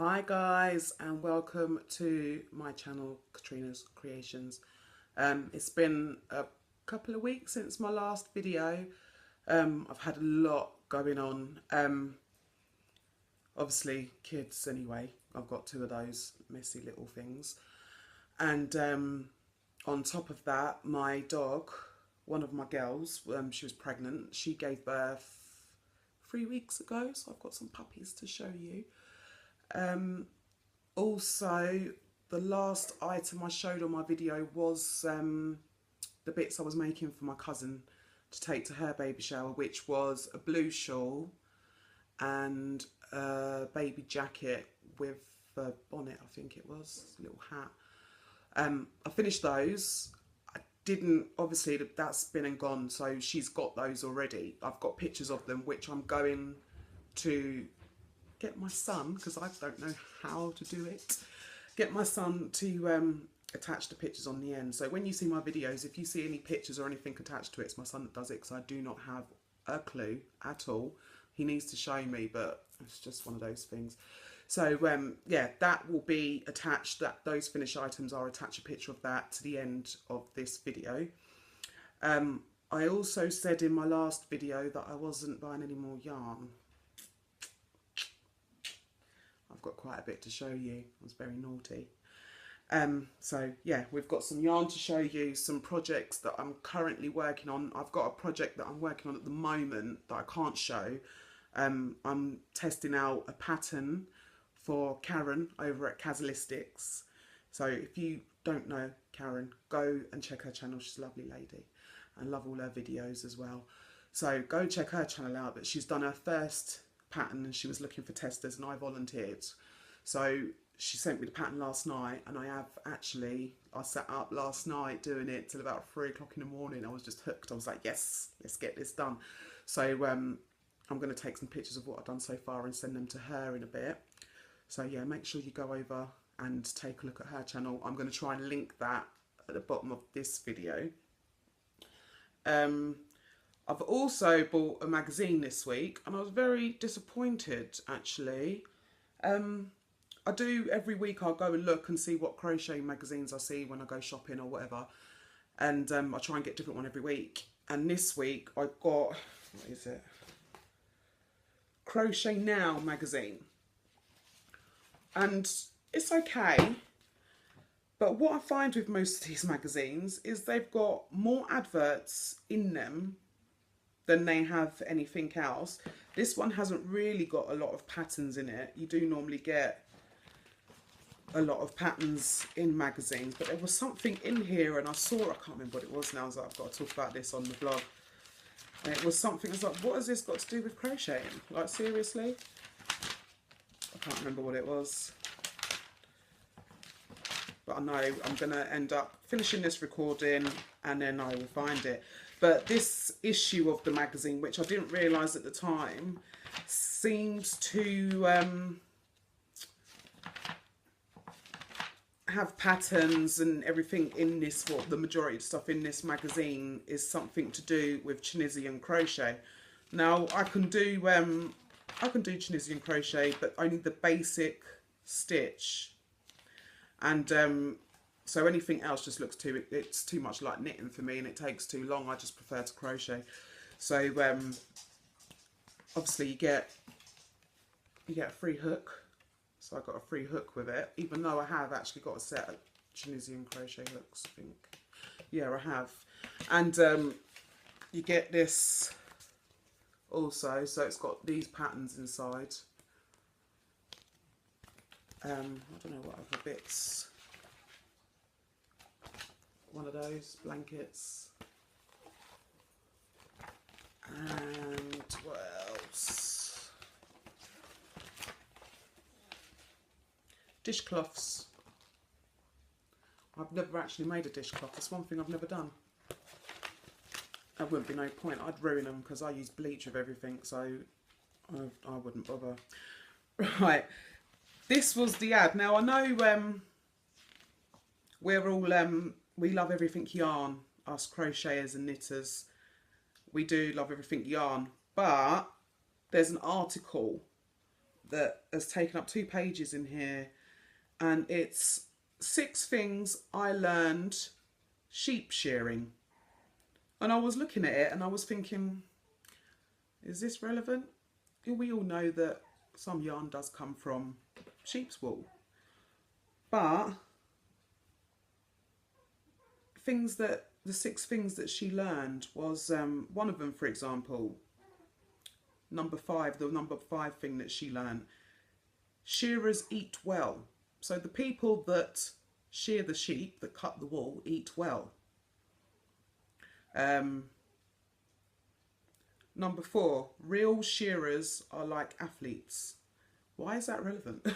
Hi guys, and welcome to my channel, Katrina's Creations. It's been a couple of weeks since my last video. I've had a lot going on. Obviously kids anyway. I've got two of those messy little things. And on top of that, my dog, one of my girls, she was pregnant. She gave birth 3 weeks ago, so I've got some puppies to show you. Also, the last item I showed on my video was the bits I was making for my cousin to take to her baby shower, which was a blue shawl and a baby jacket with a bonnet, I think it was, a little hat. I finished those. I didn't, obviously that's been and gone, so she's got those already. I've got pictures of them, which I'm going to get my son, because I don't know how to do it, get my son to attach the pictures on the end. So when you see my videos, if you see any pictures or anything attached to it, it's my son that does it, because I do not have a clue at all. He needs to show me, but it's just one of those things. So yeah, that will be attached, that those finished items, I'll attach a picture of that to the end of this video. I also said in my last video that I wasn't buying any more yarn. I've got quite a bit to show you. I was very naughty. So yeah, we've got some yarn to show you, some projects that I'm currently working on. I've got a project that I'm working on at the moment that I can't show. I'm testing out a pattern for Karen over at Casualistics. So if you don't know Karen, go and check her channel. She's a lovely lady and love all her videos as well. So go check her channel out. But she's done her first pattern and she was looking for testers, and I volunteered. So she sent me the pattern last night, and I sat up last night doing it till about 3 o'clock in the morning. I was just hooked. I was like, yes, let's get this done. So I'm going to take some pictures of what I've done so far and send them to her in a bit. So yeah, make sure you go over and take a look at her channel. I'm going to try and link that at the bottom of this video. I've also bought a magazine this week, and I was very disappointed actually. I do every week, I'll go and look and see what crochet magazines I see when I go shopping or whatever, and I try and get a different one every week. And this week I got, what is it? Crochet Now magazine, and it's okay. But what I find with most of these magazines is they've got more adverts in them than they have anything else. This one hasn't really got a lot of patterns in it. You do normally get a lot of patterns in magazines, but there was something in here and I saw, I can't remember what it was now. I was like, I've got to talk about this on the blog. And it was something, I was like, what has this got to do with crocheting? Like, seriously? I can't remember what it was. But I know I'm going to end up finishing this recording and then I will find it. But this issue of the magazine, which I didn't realise at the time, seemed to have patterns and everything in this. Well, the majority of stuff in this magazine is something to do with Tunisian crochet. Now I can do Tunisian crochet, but only the basic stitch, and so anything else just looks it's too much like knitting for me, and it takes too long. I just prefer to crochet. So obviously you get a free hook. So I got a free hook with it, even though I have actually got a set of Tunisian crochet hooks, I think. Yeah, I have. And you get this also, so it's got these patterns inside. I don't know what other bits. One of those blankets. And what else? Dishcloths. I've never actually made a dishcloth. That's one thing I've never done. There wouldn't be no point. I'd ruin them because I use bleach with everything, so I wouldn't bother. Right. This was the ad. Now I know we're all we love everything yarn, us crocheters and knitters. We do love everything yarn, but there's an article that has taken up 2 pages in here, and it's 6 things I learned sheep shearing. And I was looking at it and I was thinking, is this relevant? We all know that some yarn does come from sheep's wool, but the 6 things that she learned was, one of them, for example, the number 5 thing that she learned: shearers eat well. So the people that shear the sheep, that cut the wool, eat well. Number 4, real shearers are like athletes. Why is that relevant?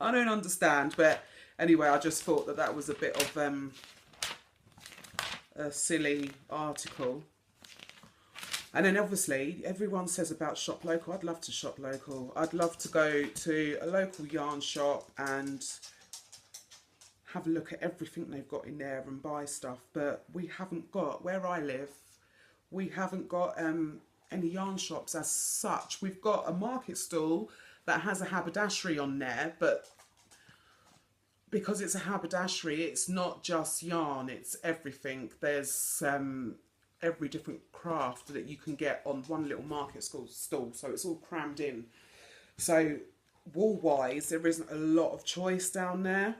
I don't understand, but anyway, I just thought that that was a bit of a silly article. And then obviously everyone says about shop local. I'd love to shop local. I'd love to go to a local yarn shop and have a look at everything they've got in there and buy stuff, but we haven't got, where I live, we haven't got any yarn shops as such. We've got a market stall that has a haberdashery on there, but because it's a haberdashery, it's not just yarn, it's everything. There's every different craft that you can get on one little market stall, so it's all crammed in. So wool wise, there isn't a lot of choice down there.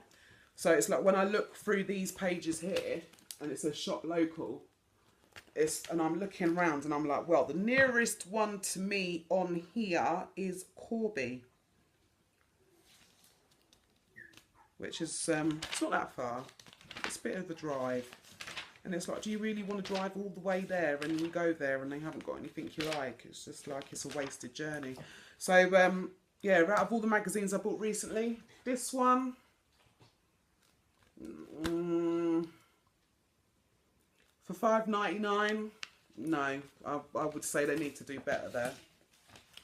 So it's like when I look through these pages here and it says shop local, and I'm looking around and I'm like, well, the nearest one to me on here is Corby, which is it's not that far. It's a bit of a drive, and it's like, do you really want to drive all the way there and you go there and they haven't got anything you like? It's just like, it's a wasted journey. So yeah, out of all the magazines I bought recently, this one, for $5.99, no, I would say they need to do better there.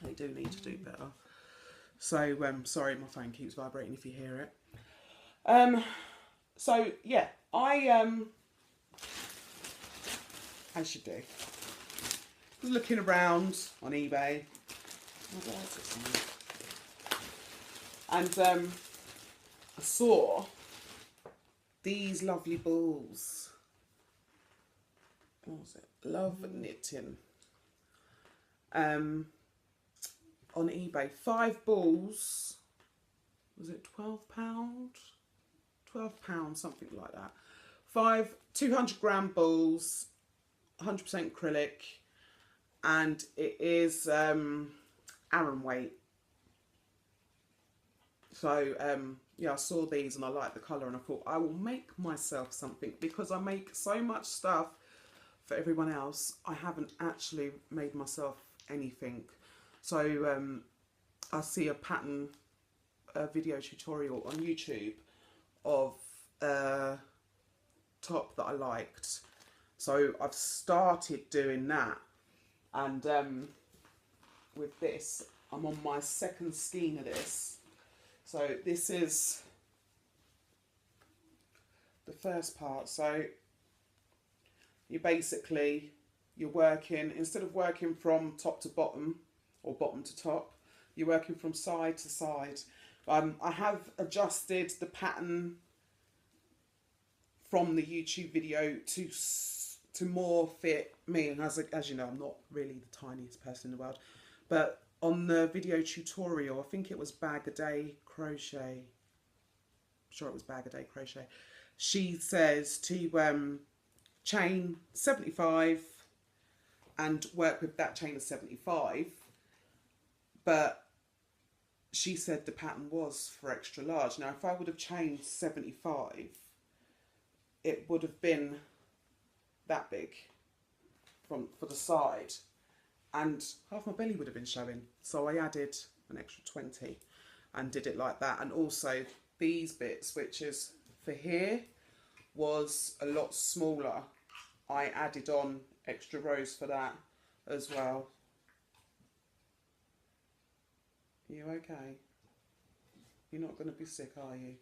They do need to do better. So sorry, my phone keeps vibrating if you hear it. So yeah, I as you do, was looking around on eBay, and I saw these lovely balls. What was it? Love Knitting. On eBay, 5 balls. Was it £12? £12, something like that. 5 200-gram balls, 100% acrylic, and it is Aran weight. So yeah, I saw these and I liked the colour and I thought I will make myself something, because I make so much stuff for everyone else. I haven't actually made myself anything. So I see a pattern, a video tutorial on YouTube of a top that I liked. So I've started doing that, and with this, I'm on my 2nd skein of this. So this is the first part. So you're working, instead of working from top to bottom or bottom to top, you're working from side to side. I have adjusted the pattern from the YouTube video to more fit me, and as you know, I'm not really the tiniest person in the world, but on the video tutorial, I think it was Bag a Day Crochet, I'm sure it was Bag a Day Crochet, she says to chain 75 and work with that chain of 75, but she said the pattern was for extra large. Now if I would have chained 75, it would have been that big for the side, and half my belly would have been showing. So I added an extra 20 and did it like that. And also these bits, which is for here, was a lot smaller. I added on extra rows for that as well. You okay? You're not going to be sick, are you?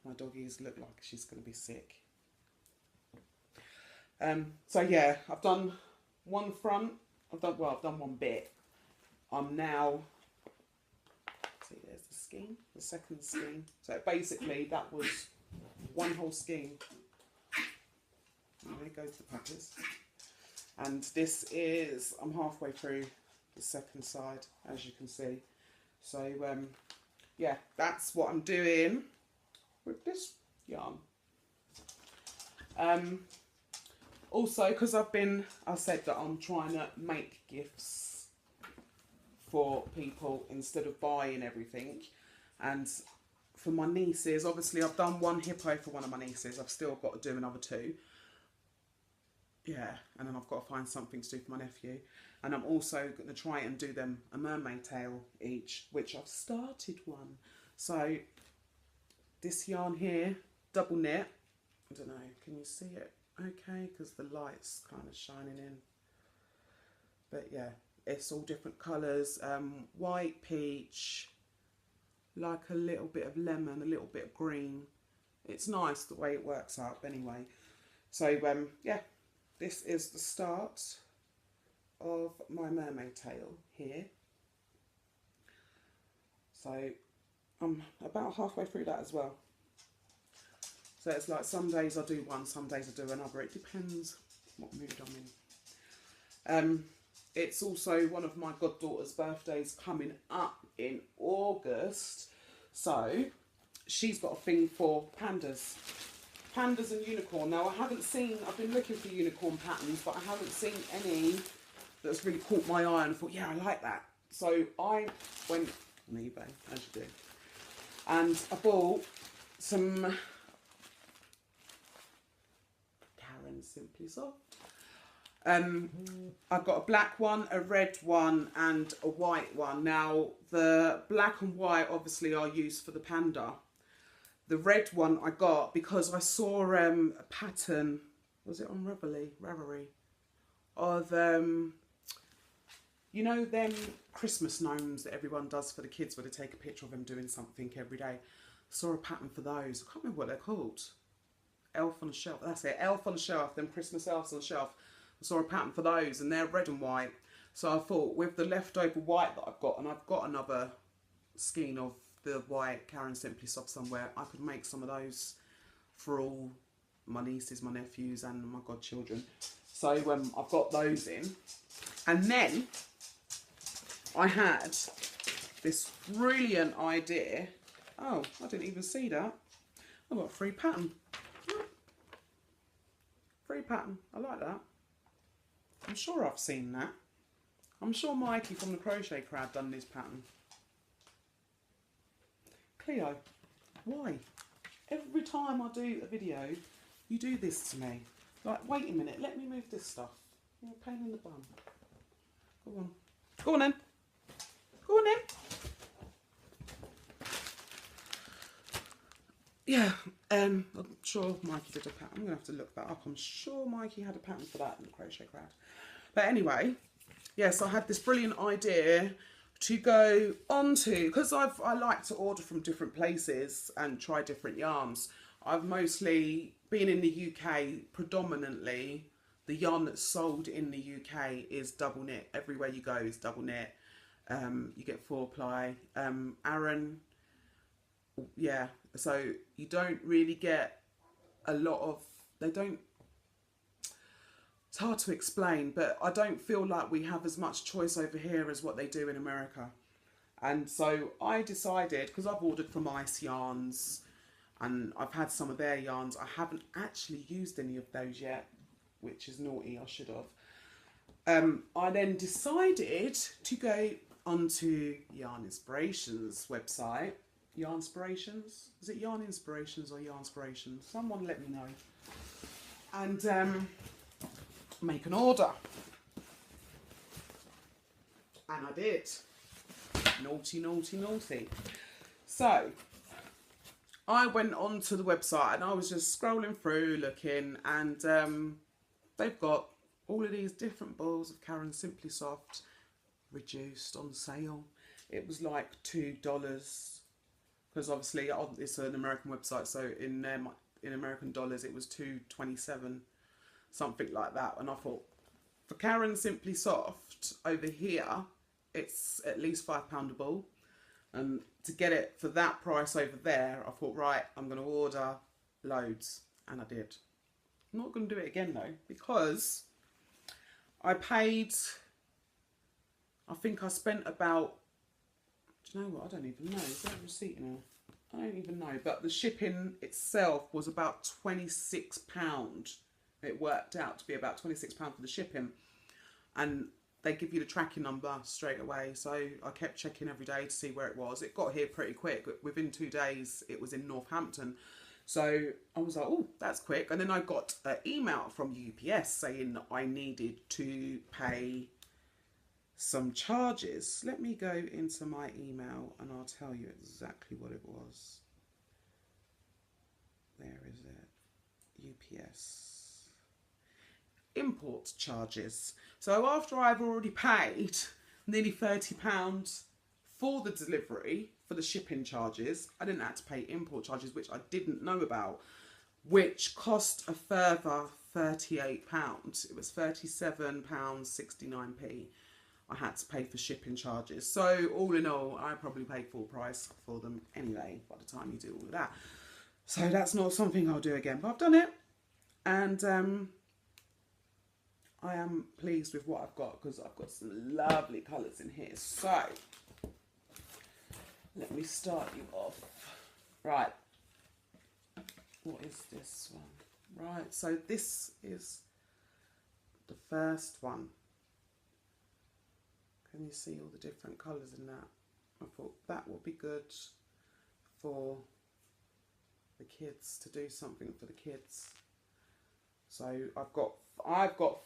My doggies look like she's going to be sick. So yeah, I've done one front. I've done one bit. I'm now, See, there's the skein, the second skein. So basically that was one whole skein. And there goes the puppets. And this is, I'm halfway through the second side, as you can see. So yeah, that's what I'm doing with this yarn. Also, because I said that I'm trying to make gifts for people instead of buying everything. And for my nieces, obviously I've done one hippo for one of my nieces. I've still got to do another two. Yeah, and then I've got to find something to do for my nephew. And I'm also going to try and do them a mermaid tail each, which I've started one. So this yarn here, double knit. I don't know, can you see it? Okay, because the light's kind of shining in. But yeah, it's all different colours. White, peach, like a little bit of lemon, a little bit of green. It's nice the way it works up anyway. So yeah, this is the start of my mermaid tail here. So I'm about halfway through that as well. So it's like some days I do one, some days I do another. It depends what mood I'm in. It's also one of my goddaughter's birthdays coming up in August. So she's got a thing for pandas. Pandas and unicorn. Now I've been looking for unicorn patterns, but I haven't seen any that's really caught my eye and I thought, yeah, I like that. So I went on eBay, as you do, and I bought some Simply Soft. I've got a black one, a red one and a white one. Now the black and white obviously are used for the panda. The red one I got because I saw a pattern, was it on Ravelry, of you know them Christmas gnomes that everyone does for the kids where they take a picture of them doing something every day. I saw a pattern for those. I can't remember what they're called. Elf on a Shelf, that's it, Elf on a Shelf, them Christmas elves on a shelf. I saw a pattern for those and they're red and white. So I thought with the leftover white that I've got, and I've got another skein of the white Karen Simply Soft somewhere, I could make some of those for all my nieces, my nephews and my godchildren. So I've got those in. And then I had this brilliant idea. Oh, I didn't even see that. I've got a free pattern. Free pattern, I like that. I'm sure I've seen that. I'm sure Mikey from the Crochet Crowd done this pattern. Cleo, why? Every time I do a video, you do this to me. Like, wait a minute, let me move this stuff. You're a pain in the bum. Go on. Go on then. Go on then. Yeah, I'm sure Mikey did a pattern. I'm going to have to look that up. I'm sure Mikey had a pattern for that in the Crochet Crowd. But anyway, yes, I had this brilliant idea to go onto, because I like to order from different places and try different yarns. I've mostly been in the UK, predominantly. The yarn that's sold in the UK is double knit. Everywhere you go is double knit. You get 4-ply. Aran, yeah, so you don't really get a lot of, it's hard to explain, but I don't feel like we have as much choice over here as what they do in America. And so I decided, because I've ordered from Ice Yarns and I've had some of their yarns, I haven't actually used any of those yet, which is naughty, I should have. I then decided to go onto Yarn Inspirations website. Yarn Inspirations? Is it Yarn Inspirations or Yarn Inspirations? Someone let me know. And make an order. And I did. Naughty, naughty, naughty. So I went onto the website and I was just scrolling through looking, and they've got all of these different balls of Karen Simply Soft reduced on sale. It was like $2, because obviously it's an American website, so in American dollars it was $2.27, something like that. And I thought, for Karen Simply Soft over here, it's at least £5 a ball. And to get it for that price over there, I thought, right, I'm going to order loads. And I did. I'm not going to do it again though, because I paid, I think I spent about, do you know what, I don't even know, is there a receipt in there? I don't even know, but the shipping itself was about £26. It worked out to be about £26 for the shipping. And they give you the tracking number straight away. So I kept checking every day to see where it was. It got here pretty quick. Within 2 days, it was in Northampton. So I was like, oh, that's quick. And then I got an email from UPS saying that I needed to pay some charges. Let me go into my email and I'll tell you exactly what it was. Where is it? UPS. Import charges. So after I've already paid nearly £30 for the delivery, for the shipping charges, I didn't have to pay import charges, which I didn't know about, which cost a further £38. It was £37.69p. I had to pay for shipping charges. So all in all, I probably paid full price for them anyway by the time you do all of that. So that's not something I'll do again, but I've done it. And I am pleased with what I've got, because I've got some lovely colours in here. So let me start you off. Right. What is this one? Right, so this is the first one. Can you see all the different colours in that? I thought that would be good for the kids, to do something for the kids. So I've got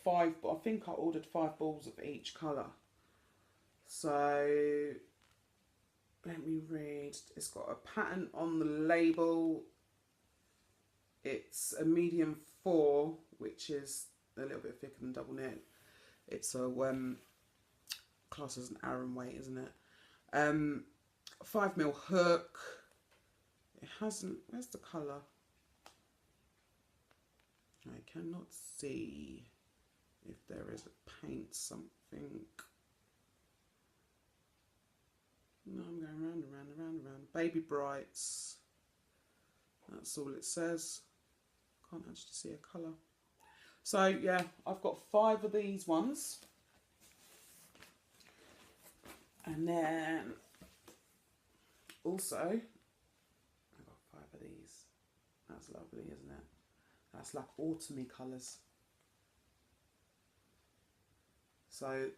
5, but I think I ordered 5 balls of each colour. So let me read. It's got a pattern on the label. It's a medium 4, which is a little bit thicker than double knit. It's a class as an Aran weight, isn't it? 5mm hook. It hasn't. Where's the colour? I cannot see if there is a paint something. No, I'm going round and round and round and round. Baby Brights. That's all it says. Can't actually see a colour. So yeah, I've got 5 of these ones. And then also, I've got 5 of these. That's lovely, isn't it? That's like autumny colours. So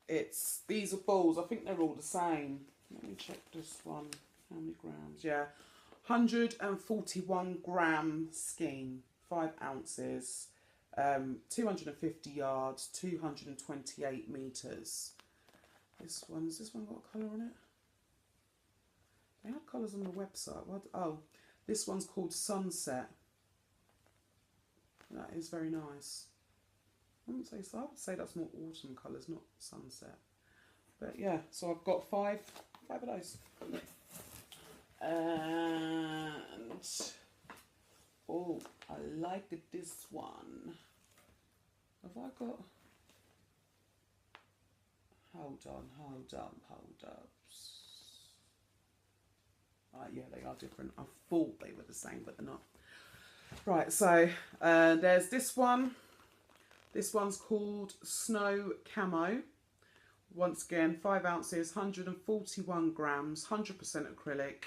these are balls. I think they're all the same. Let me check this one. How many grams? Yeah, 141 gram skein, 5 ounces, 250 yards, 228 meters. This one got a colour on it? They had colours on the website. What? Oh, this one's called Sunset. That is very nice. I wouldn't say so. I would say that's more autumn colours, not sunset. But yeah, so I've got 5 of those. And oh, I like this one. Have I got? Hold on. Yeah, they are different. I thought they were the same, but they're not. Right, so there's this one. This one's called Snow Camo. Once again, 5 ounces, 141 grams, 100% acrylic,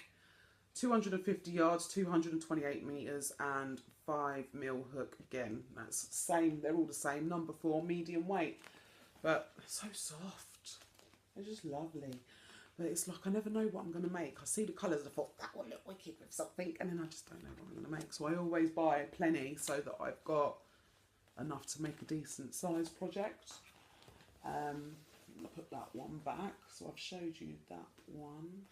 250 yards, 228 meters, and 5mm hook again. That's the same. They're all the same. Number 4, medium weight, but so soft. They're just lovely. But it's like I never know what I'm going to make. I see the colours, I thought that will look wicked with something, and then I just don't know what I'm going to make. So I always buy plenty so that I've got enough to make a decent size project. I'm going to put that one back. So I've showed you that one.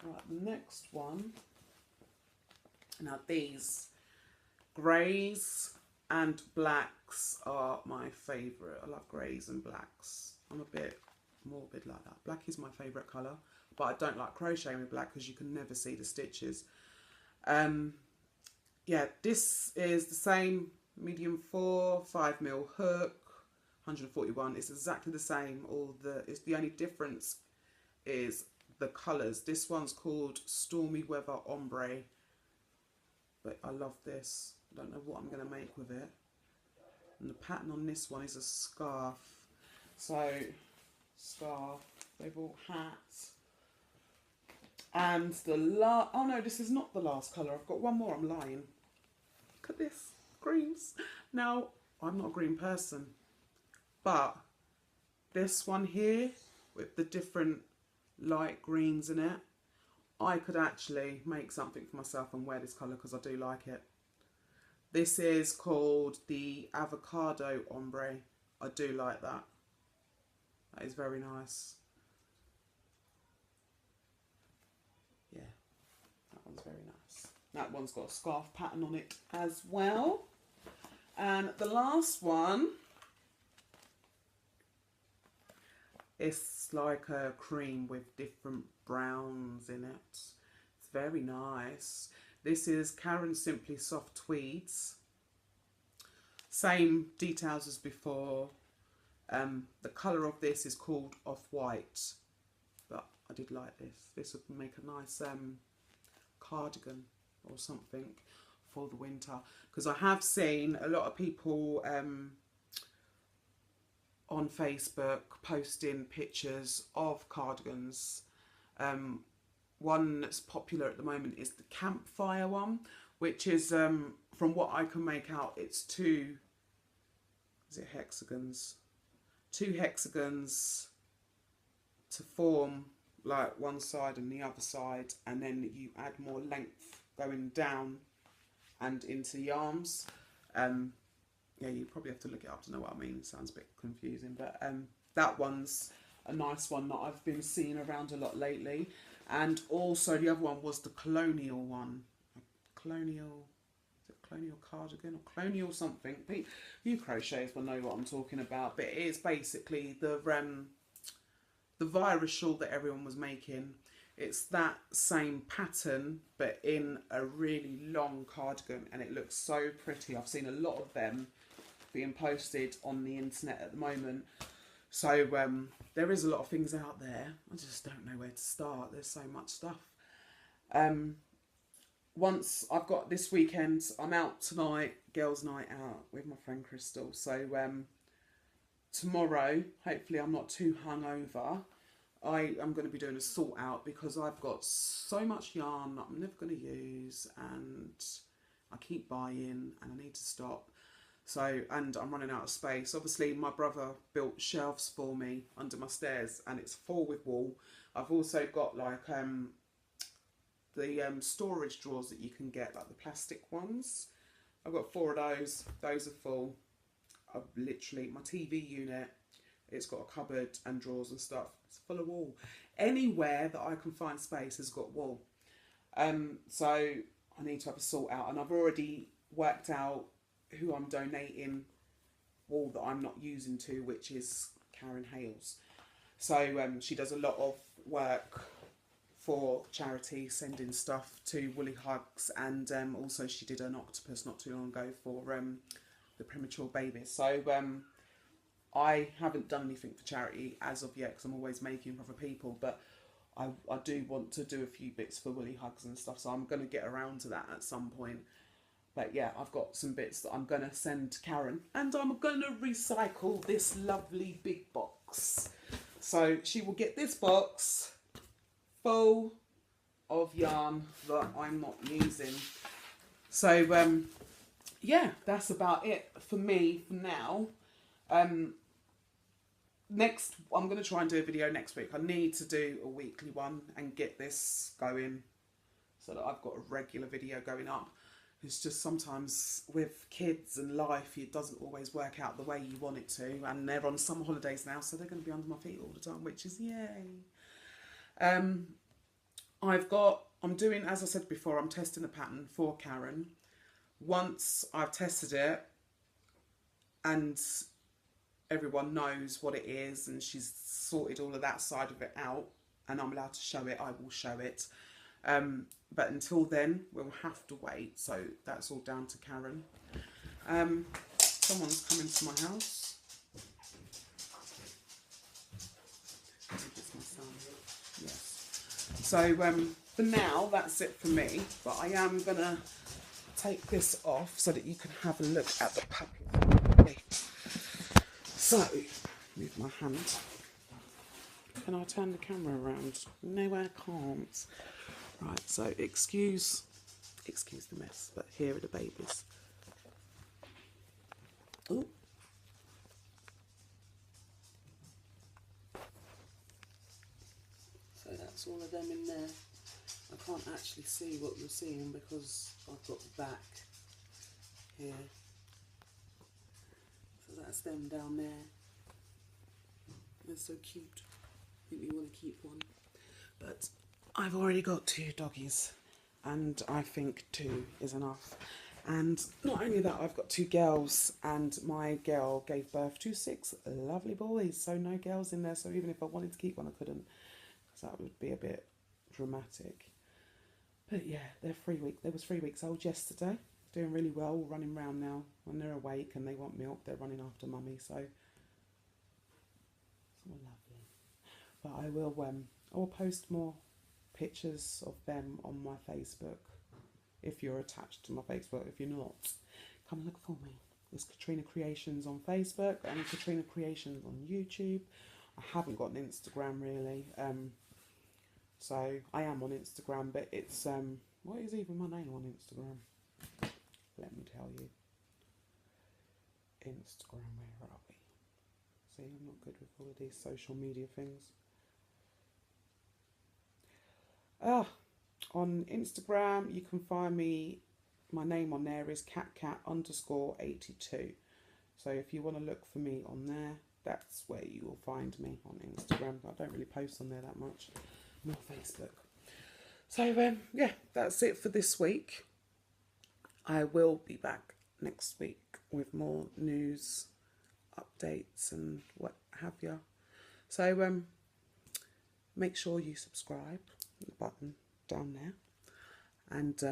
Right, the next one. Now these greys and blacks are my favourite. I love greys and blacks. I'm a bit morbid like that. Black is my favourite colour, but I don't like crocheting with black because you can never see the stitches. Yeah, this is the same, medium 4, 5mm hook, 141. It's exactly the same. It's the only difference is the colours. This one's called Stormy Weather Ombre. But I love this. I don't know what I'm going to make with it. And the pattern on this one is a scarf. So, scarf. They bought hats. And the last... Oh no, this is not the last colour. I've got one more. I'm lying. Look at this. Greens. Now, I'm not a green person. But this one here, with the different light greens in it, I could actually make something for myself and wear this colour because I do like it. This is called the Avocado Ombre. I do like that. That is very nice. Yeah, that one's very nice. That one's got a scarf pattern on it as well. And the last one, it's like a cream with different browns in it. It's very nice. This is Karen Simply Soft Tweeds. Same details as before. The colour of this is called Off-White. But I did like this. This would make a nice cardigan or something for the winter. Because I have seen a lot of people on Facebook posting pictures of cardigans. One that's popular at the moment is the campfire one, which is, from what I can make out, it's two hexagons to form like one side and the other side, and then you add more length going down and into the arms. Yeah, you probably have to look it up to know what I mean. It sounds a bit confusing, but that one's a nice one that I've been seeing around a lot lately. And also the other one was the colonial one. Colonial cardigan or colonial something. You crocheters will know what I'm talking about, but it is basically the virus shawl that everyone was making. It's that same pattern but in a really long cardigan, and it looks so pretty. I've seen a lot of them being posted on the internet at the moment. So there is a lot of things out there. I just don't know where to start. There's so much stuff. Once I've got this weekend, I'm out tonight, girls' night out with my friend Crystal. So tomorrow, hopefully I'm not too hungover, I am going to be doing a sort out because I've got so much yarn that I'm never going to use, and I keep buying and I need to stop. So, and I'm running out of space. Obviously my brother built shelves for me under my stairs and it's full with wool. I've also got like the storage drawers that you can get, like the plastic ones. I've got 4 of those. Those are full. I've literally, my TV unit, it's got a cupboard and drawers and stuff. It's full of wool. Anywhere that I can find space has got wool. So I need to have a sort out, and I've already worked out who I'm donating wool that I'm not using to, which is Karen Hales. So she does a lot of work for charity, sending stuff to Woolly Hugs, and also she did an octopus not too long ago for the premature babies. So I haven't done anything for charity as of yet because I'm always making for other people, but I do want to do a few bits for Woolly Hugs and stuff, so I'm going to get around to that at some point. But yeah, I've got some bits that I'm going to send to Karen, and I'm going to recycle this lovely big box. So she will get this box full of yarn that I'm not using. So yeah, that's about it for me for now. Next, I'm going to try and do a video next week. I need to do a weekly one and get this going so that I've got a regular video going up. It's just sometimes with kids and life, it doesn't always work out the way you want it to. And they're on summer holidays now, so they're going to be under my feet all the time, which is yay. I'm doing, as I said before, I'm testing a pattern for Karen. Once I've tested it and everyone knows what it is and she's sorted all of that side of it out and I'm allowed to show it, I will show it. But until then, we'll have to wait. So that's all down to Karen. Someone's coming to my house. I think it's my son. Yes. So for now, that's it for me. But I am going to take this off so that you can have a look at the puppy. Okay. So, move my hand. Can I turn the camera around? No, I can't. Right, so excuse the mess, but here are the babies. Oh. So that's all of them in there. I can't actually see what you're seeing because I've got the back here. So that's them down there. They're so cute. I think we want to keep one. But I've already got 2 doggies and I think 2 is enough. And not only that, I've got 2 girls and my girl gave birth to 6 lovely boys. So no girls in there. So even if I wanted to keep one, I couldn't. Because that would be a bit dramatic. But yeah, they're 3 weeks. They was 3 weeks old yesterday. Doing really well, all running around now. When they're awake and they want milk, they're running after mummy. So it's all lovely. But I will post more pictures of them on my Facebook. If you're attached to my Facebook, if you're not, come and look for me. There's Katrina Creations on Facebook and Katrina Creations on YouTube. I haven't got an Instagram really. So I am on Instagram, but it's what is even my name on Instagram? Let me tell you. Instagram, where are we? See, I'm not good with all of these social media things. On Instagram, you can find me. My name on there is catcat_82. So if you want to look for me on there, that's where you will find me on Instagram. I don't really post on there that much. More Facebook. So yeah, that's it for this week. I will be back next week with more news, updates and what have you. So make sure you subscribe, the button down there, and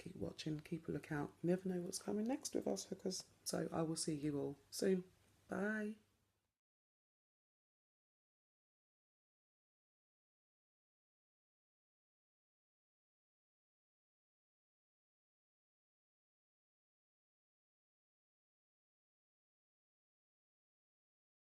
keep watching, keep a lookout. You never know what's coming next with us hookers. So I will see you all soon. Bye.